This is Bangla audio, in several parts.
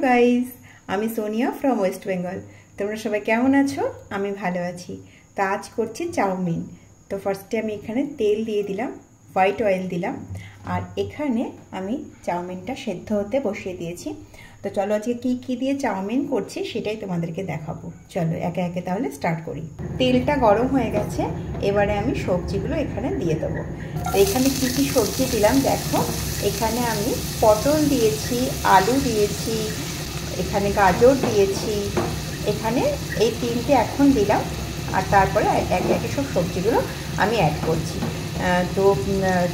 গাইস, আমি সোনিয়া ফ্রম ওয়েস্ট বেঙ্গল। তোমরা সবাই কেমন আছো? আমি ভালো আছি। তো আজ করছি চাউমিন। তো ফার্স্টে আমি এখানে তেল দিয়ে দিলাম, হোয়াইট অয়েল দিলাম, আর এখানে আমি চাউমিনটা সেদ্ধ হতে বসিয়ে দিয়েছি। তো চলো আজকে কি দিয়ে চাউমিন করছি সেটাই তোমাদেরকে দেখাবো। চলো একে একে তাহলে স্টার্ট করি। তেলটা গরম হয়ে গেছে, এবারে আমি সবজিগুলো এখানে দিয়ে দেবো। তো এখানে কি সবজি দিলাম দেখো। এখানে আমি পটল দিয়েছি, আলু দিয়েছি, এখানে গাজর দিয়েছি, এখানে এই তিনটে এখন দিলাম, আর তারপরে একে একে সব সবজিগুলো আমি অ্যাড করছি। তো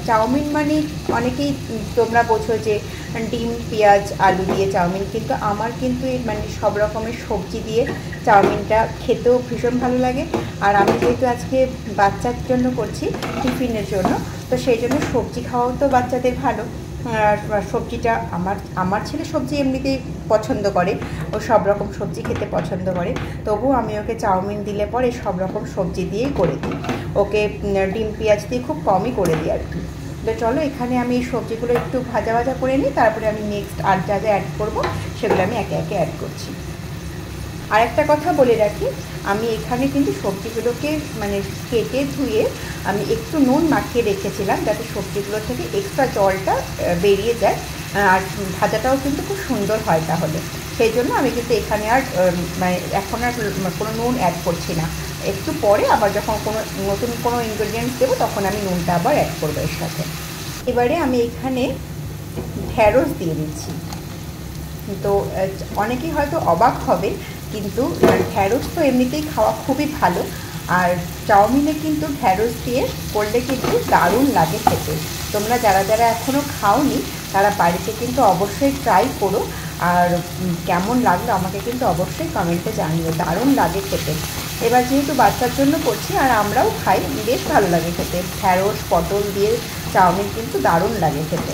চাউমিন মানে অনেকেই তোমরা বোঝো যে ডিম পেঁয়াজ আলু দিয়ে চাউমিন, কিন্তু আমার কিন্তু মানে সব রকমের সবজি দিয়ে চাউমিনটা খেতেও ভীষণ ভালো লাগে। আর আমি যেহেতু আজকে বাচ্চার জন্য করছি, টিফিনের জন্য, তো সেই জন্য সবজি খাওয়াও তো বাচ্চাদের ভালো। সবজিটা আমার ছেলে সবজি এমনিতেই পছন্দ করে, ও সব রকম সবজি খেতে পছন্দ করে, তবুও আমি ওকে চাউমিন দিলে পরে সব রকম সবজি দিয়েই করে দিই। ওকে ডিম পেঁয়াজ দিয়ে খুব কমই করে দিই আর কি। তো চলো এখানে আমি এই সবজিগুলো একটু ভাজা ভাজা করে নিই, তারপরে আমি নেক্সট আর যা যা অ্যাড করবো সেগুলো আমি একে একে অ্যাড করছি। আর একটা কথা বলে রাখি, আমি এখানে কিন্তু সবজিগুলোকে মানে কেটে ধুয়ে আমি একটু নুন মাখিয়ে রেখেছিলাম, যাতে সবজিগুলো থেকে এক্সট্রা জলটা বেরিয়ে যায়, আর ভাজাটাও কিন্তু খুব সুন্দর হয়। তাহলে সেই জন্য আমি কিন্তু এখানে আর মানে এখন আর কোনো নুন অ্যাড করছি না। একটু পরে আবার যখন নতুন কোনো ইনগ্রেডিয়েন্টস দেবো তখন আমি নুনটা আবার অ্যাড করবো এর সাথে। এবারে আমি এখানে ঢ্যাঁড়স দিয়ে দিচ্ছি। তো অনেকেই হয়তো অবাক হবে, কিন্তু ঢ্যাঁড়স তো এমনিতেই খাওয়া খুবই ভালো, আর চাউমিনে কিন্তু ঢ্যাঁড়স দিয়ে করলে কিন্তু দারুণ লাগে খেতে। তোমরা যারা যারা এখনও খাওনি তারা বাড়িতে কিন্তু অবশ্যই ট্রাই করো, আর কেমন লাগলো আমাকে কিন্তু অবশ্যই কমেন্টে জানিও। দারুণ লাগে খেতে। এবার যেহেতু বাচ্চার জন্য করছি আর আমরাও খাই, বেশ ভালো লাগে খেতে। ঢ্যাঁড়স পটল দিয়ে চাউমিন কিন্তু দারুণ লাগে খেতে।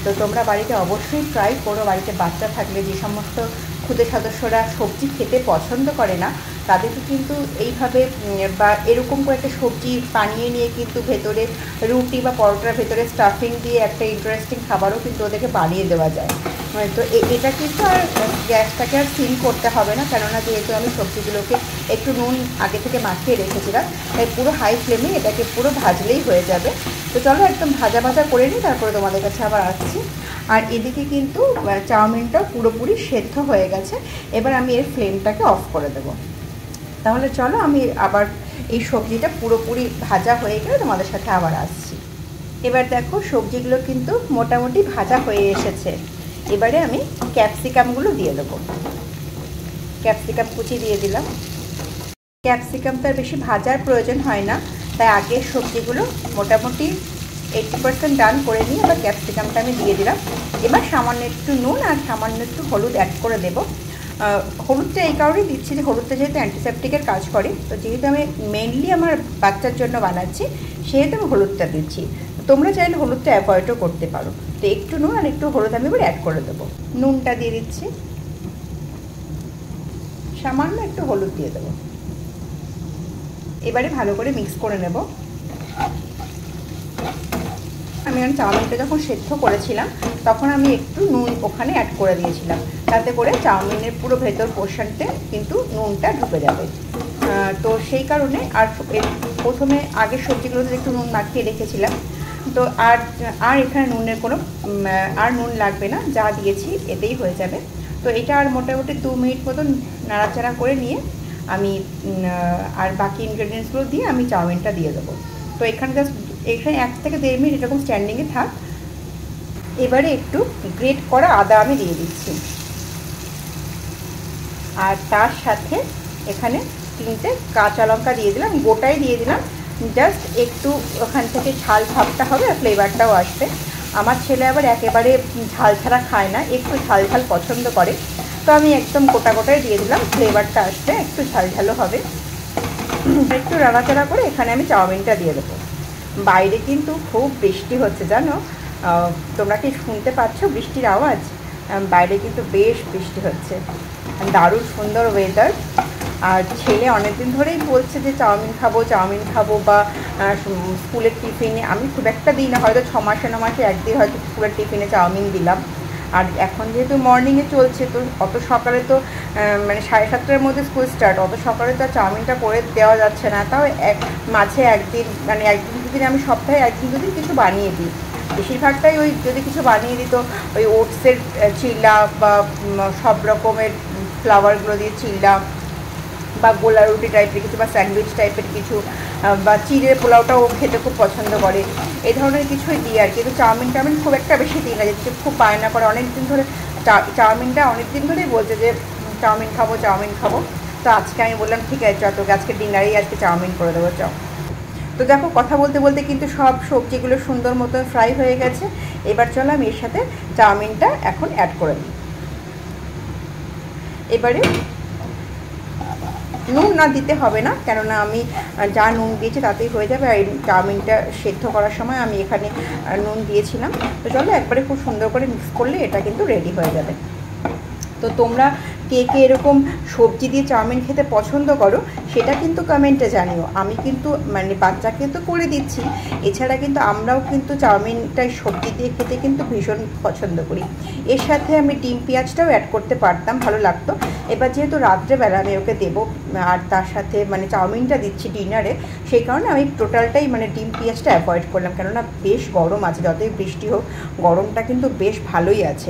তো তোমরা বাড়িতে অবশ্যই ট্রাই করো। বাড়িতে বাচ্চা থাকলে, যে সমস্ত ক্ষুদে সদস্যরা সবজি খেতে পছন্দ করে না, তাদেরকে কিন্তু এইভাবে বা এরকম করে একটা সবজি বানিয়ে নিয়ে কিন্তু ভেতরে রুটি বা পরোটার ভেতরে স্টাফিং দিয়ে একটা ইন্টারেস্টিং খাবারও কিন্তু ওদেরকে বানিয়ে দেওয়া যায়। তো এটা কিন্তু আর গ্যাসটাকে আর সিম করতে হবে না, কেননা যেহেতু আমি সবজিগুলোকে একটু নুন আগে থেকে মাখিয়ে রেখেছিলাম, তাই পুরো হাই ফ্লেমে এটাকে পুরো ভাজলেই হয়ে যাবে। তো চলো একদম ভাজা ভাজা করে নিই, তারপরে তোমাদের কাছে আবার আসছি। আর এদিকে কিন্তু চাউমিনটা পুরোপুরি সেদ্ধ হয়ে গেছে। এবার আমি এর ফ্লেমটাকে অফ করে দেবো। তাহলে চলো আমি আবার এই সবজিটা পুরোপুরি ভাজা হয়ে গেলে তোমাদের সাথে আবার আসছি। এবার দেখো সবজিগুলো কিন্তু মোটামুটি ভাজা হয়ে এসেছে। এবারে আমি ক্যাপসিকামগুলো দিয়ে দেবো। ক্যাপসিকাম কুচি দিয়ে দিলাম। ক্যাপসিকামটা বেশি ভাজার প্রয়োজন হয় না, তাই আগে সবজিগুলো মোটামুটি 80% ডান করে নিয়ে এবার ক্যাপসিকামটা আমি দিয়ে দিলাম। এবার সামান্য একটু নুন আর সামান্য একটু হলুদ অ্যাড করে দেবো। হলুদটা এই কারণেই দিচ্ছি যে হলুদটা যেহেতু অ্যান্টিসেপটিকের কাজ করে, তো যেহেতু আমি মেনলি আমার বাচ্চার জন্য বানাচ্ছি সেহেতু আমি হলুদটা দিচ্ছি। তোমরা চাইলে হলুদটা অ্যাভয়েডও করতে পারো। তো একটু নুন আর একটু হলুদ আমি এবার অ্যাড করে দেবো। নুনটা দিয়ে দিচ্ছি, সামান্য একটু হলুদ দিয়ে দেবো। এবারে ভালো করে মিক্স করে নেব। আমি চাউমিনটা যখন সেদ্ধ করেছিলাম তখন আমি একটু নুন ওখানে অ্যাড করে দিয়েছিলাম, তাতে করে চাউমিনের পুরো ভেতর পোর্শনতে কিন্তু নুনটা ঢুকে যাবে। তো সেই কারণে আর প্রথমে আগের সবজিগুলোতে একটু নুন মাখিয়ে রেখেছিলাম। তো আর এখানে নুনের কোনো আর নুন লাগবে না, যা দিয়েছি এতেই হয়ে যাবে। তো এটা আর মোটামুটি 2 মিনিট মতন নাড়াচাড়া করে নিয়ে আমি আর বাকি ইনগ্রেডিয়েন্টসগুলো দিয়ে আমি চাউমিনটা দিয়ে দেবো। তো এখানে 1 থেকে 1.5 মিনিট এরকম স্ট্যান্ডিংয়ে থাক। এবারে একটু গ্রেট করা আদা আমি দিয়ে দিচ্ছি, আর তার সাথে এখানে 3টে কাঁচা লঙ্কা দিয়ে দিলাম, গোটাই দিয়ে দিলাম। জাস্ট একটু ওখান থেকে ঝাল ভাবটা হবে আর ফ্লেভারটাও আসবে। আমার ছেলে আবার একেবারে ঝাল ছাড়া খায় না, একটু ঝাল ঝাল পছন্দ করে, তো আমি একদম গোটা গোটাই দিয়ে দিলাম। ফ্লেভারটা আসবে, একটু ঝাল ঝালও হবে। একটু নাড়াচাড়া করে এখানে আমি চাউমিনটা দিয়ে দেবো। বাইরে কিন্তু খুব বৃষ্টি হচ্ছে জানো, তোমরা কি শুনতে পাচ্ছ বৃষ্টির আওয়াজ? বাইরে কিন্তু বেশ বৃষ্টি হচ্ছে, দারুণ সুন্দর ওয়েদার। আর ছেলে অনেকদিন ধরেই বলছে যে চাউমিন খাবো, বা স্কুলের টিফিনে। আমি খুব একটা দিই না, হয়তো 6 মাসে 9 মাসে একদিন হয়তো স্কুলের টিফিনে চাউমিন দিলাম। আর এখন যেহেতু মর্নিংয়ে চলছে, তো অত সকালে তো মানে 7:30টার মধ্যে স্কুল স্টার্ট, অত সকালে তো চাউমিনটা করে দেওয়া যাচ্ছে না। তাও মাঝে একদিন, মানে একদিন দুদিন, আমি সপ্তাহে একদিন দুদিন কিছু বানিয়ে দিই। বেশিরভাগটাই ওই যদি কিছু বানিয়ে দিত, ওই ওটসের চিল্লা বা সব রকমের ফ্লাওয়ারগুলো দিয়ে চিল্লা, বা গোলা রুটি টাইপের কিছু, বা স্যান্ডউইচ টাইপের কিছু, বা চিড়ের পোলাওটাও খেতে খুব পছন্দ করে, এই ধরনের কিছুই দিই আর কি। কিন্তু চাউমিন খুব একটা বেশি দিই না, যেহেতু খুব বায়না করে। অনেক দিন ধরে চাউমিনটা অনেক দিন ধরেই বলছে যে চাউমিন খাবো। তো আজকে আমি বললাম ঠিক আছে, তোকে আজকে ডিনারেই আজকে চাউমিন করে দেবো, চাও। তো দেখো, কথা বলতে বলতে কিন্তু সব সবজিগুলো সুন্দর মতো ফ্রাই হয়ে গেছে। এবার চলো আমি এর সাথে চাউমিনটা এখন অ্যাড করে দিই। এবারে নুন না দিতে হবে না, কেননা আমি যা নুন দিয়েছি তাতেই হয়ে যাবে। আর এই চাউমিনটা সেদ্ধ করার সময় আমি এখানে নুন দিয়েছিলাম। তো চলো একবারে খুব সুন্দর করে মিক্স করলে এটা কিন্তু রেডি হয়ে যাবে। তো তোমরা কে কে এরকম সবজি দিয়ে চাউমিন খেতে পছন্দ করো সেটা কিন্তু কমেন্টে জানিও। আমি কিন্তু মানে বাচ্চাকে তো করে দিচ্ছি, এছাড়া কিন্তু আমরাও কিন্তু চাউমিনটাই সবজি দিয়ে খেতে কিন্তু ভীষণ পছন্দ করি। এর সাথে আমি ডিম পেঁয়াজটাও অ্যাড করতে পারতাম, ভালো লাগতো। এবার যেহেতু রাত্রেবেলা আমি ওকে দেবো, আর তার সাথে মানে চাউমিনটা দিচ্ছি ডিনারে, সেই কারণে আমি টোটালটাই মানে ডিম পেঁয়াজটা অ্যাভয়েড করলাম, কেননা বেশ গরম আছে, যতই বৃষ্টি হোক গরমটা কিন্তু বেশ ভালোই আছে।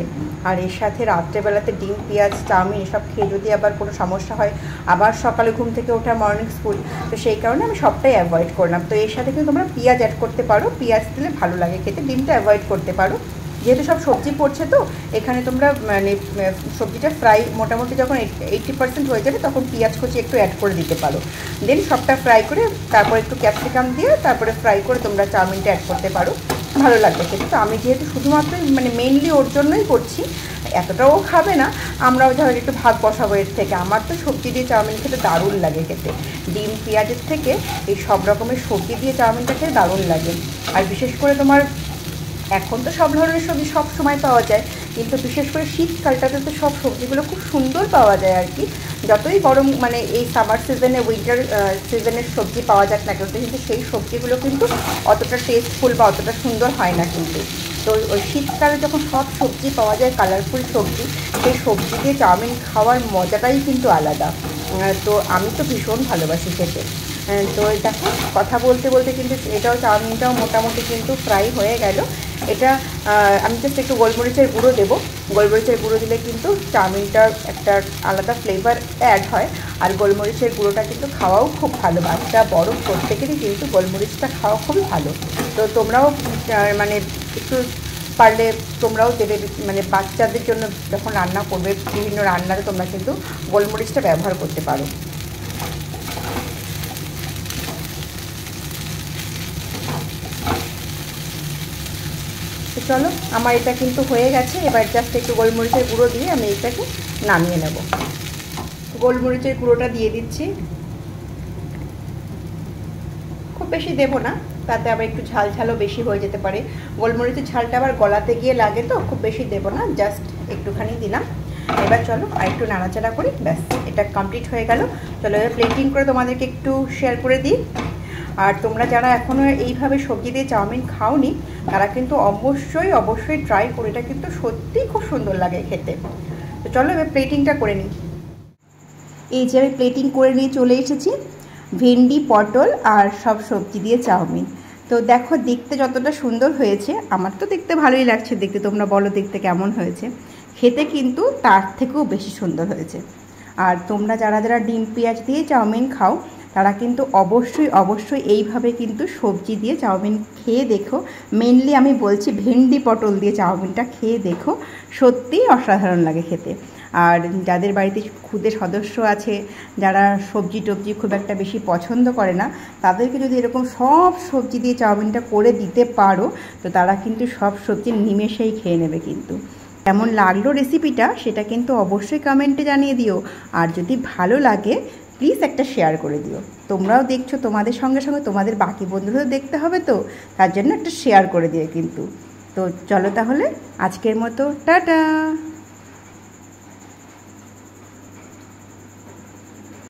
আর এর সাথে রাত্রেবেলাতে ডিম পেঁয়াজ চাউমিন এসব খেয়ে যদি আবার কোনো সমস্যা হয়, আবার সকালে ঘুম থেকে ওঠা, মর্নিং স্কুল, তো সেই কারণে আমি সবটাই অ্যাভয়েড করলাম। তো এর সাথে কিন্তু তোমরা পেঁয়াজ অ্যাড করতে পারো, পেঁয়াজ দিলে ভালো লাগে খেতে। ডিমটা অ্যাভয়েড করতে পারো, যেহেতু সব সবজি পড়ছে। তো এখানে তোমরা মানে সবজিটা ফ্রাই মোটামুটি যখন 80% হয়ে যাবে তখন পেঁয়াজ কুচি একটু অ্যাড করে দিতে পারো। দেন সবটা ফ্রাই করে তারপর একটু ক্যাপসিকাম দিয়ে তারপরে ফ্রাই করে তোমরা চাউমিনটা অ্যাড করতে পারো, ভালো লাগবে খেতে। তো আমি যেহেতু শুধুমাত্র মানে মেইনলি ওর জন্যই করছি, এতটাও খাবে না, আমরাও ধরো একটু ভাগ বসাবো এর থেকে। আমার তো সবজি দিয়ে চাউমিন খেতে দারুণ লাগে খেতে, ডিম পেঁয়াজের থেকে এই সব রকমের সবজি দিয়ে চাউমিনটা খেতে দারুণ লাগে। আর বিশেষ করে তোমার এখন তো সব ধরনের সবজি সব সময় পাওয়া যায়, কিন্তু বিশেষ করে শীতকালটাতে তো সব সবজিগুলো খুব সুন্দর পাওয়া যায় আর কি। যতই গরম মানে এই সামার সিজনে, উইন্টার সিজনের সবজি পাওয়া যাক না কেন, কিন্তু সেই সবজিগুলো কিন্তু অতটা টেস্টফুল বা অতটা সুন্দর হয় না কিন্তু। তো ওই শীতকালে যখন সব সবজি পাওয়া যায়, কালারফুল সবজি, সেই সবজি দিয়ে চাউমিন খাওয়ার মজাটাই কিন্তু আলাদা। তো আমি তো ভীষণ ভালোবাসি খেতে। তো দেখো, কথা বলতে বলতে কিন্তু এটাও চাউমিনটাও মোটামুটি কিন্তু ফ্রাই হয়ে গেল। এটা আমি জাস্ট একটু গোলমরিচের গুঁড়ো দেবো। গোলমরিচের গুঁড়ো দিলে কিন্তু চাউমিনটার একটা আলাদা ফ্লেভার অ্যাড হয়। আর গোলমরিচের গুঁড়োটা কিন্তু খাওয়াও খুব ভালো, বাচ্চা বড় প্রত্যেকেরই কিন্তু গোলমরিচটা খাওয়া খুবই ভালো। তো তোমরাও মানে একটু পারলে তোমরাও দেবে, মানে বাচ্চাদের জন্য যখন রান্না করবে, বিভিন্ন রান্নাতে তোমরা কিন্তু গোলমরিচটা ব্যবহার করতে পারো। তো চলো, আমার এটা কিন্তু হয়ে গেছে। এবার জাস্ট একটু গোলমরিচের গুঁড়ো দিয়ে আমি এটাকে নামিয়ে নেব। গোলমরিচের গুঁড়োটা দিয়ে দিচ্ছি, খুব বেশি দেবো না, তাতে আবার একটু ঝাল ঝালও বেশি হয়ে যেতে পারে। গোলমরিচের ঝালটা আবার গলাতে গিয়ে লাগে, তো খুব বেশি দেবো না, জাস্ট একটুখানি দিলাম। এবার চলো আর একটু নাড়াচাড়া করি, ব্যাস এটা কমপ্লিট হয়ে গেল। চলো এবার প্লেটিং করে তোমাদেরকে একটু শেয়ার করে দিই। আর তোমরা যারা এখনও এইভাবে সবজি দিয়ে চাউমিন খাওনি, তারা কিন্তু অবশ্যই ট্রাই করে, এটা কিন্তু সত্যিই খুব সুন্দর লাগে খেতে। তো চলো এবার প্লেটিংটা করে নিই। এই যে আমি প্লেটিং করে নিয়ে চলে এসেছি, ভেন্ডি, পটল আর সব সবজি দিয়ে চাউমিন। তো দেখো দেখতে যতটা সুন্দর হয়েছে, আমার তো দেখতে ভালোই লাগছে দেখতে, তোমরা বলো দেখতে কেমন হয়েছে। খেতে কিন্তু তার থেকেও বেশি সুন্দর হয়েছে। আর তোমরা যারা যারা ডিম পেঁয়াজ দিয়ে চাউমিন খাও, তারা কিন্তু অবশ্যই এইভাবে কিন্তু সবজি দিয়ে চাউমিন খেয়ে দেখো। মেনলি আমি বলছি ভেন্ডি পটল দিয়ে চাউমিনটা খেয়ে দেখো, সত্যিই অসাধারণ লাগে খেতে। আর যাদের বাড়িতে ক্ষুদে সদস্য আছে, যারা সবজি টবজি খুব একটা বেশি পছন্দ করে না, তাদেরকে যদি এরকম সব সবজি দিয়ে চাউমিনটা করে দিতে পারো, তো তারা কিন্তু সব সবজি নিমেষেই খেয়ে নেবে কিন্তু। কেমন লাগলো রেসিপিটা সেটা কিন্তু অবশ্যই কমেন্টে জানিয়ে দিও। আর যদি ভালো লাগে প্লিজ একটা শেয়ার করে দিও। তোমরাও দেখছো, তোমাদের সঙ্গে সঙ্গে তোমাদের বাকি বন্ধুদেরও দেখতে হবে, তো তার জন্য একটা শেয়ার করে দিও কিন্তু। তো চলো তাহলে আজকের মতো টাটা।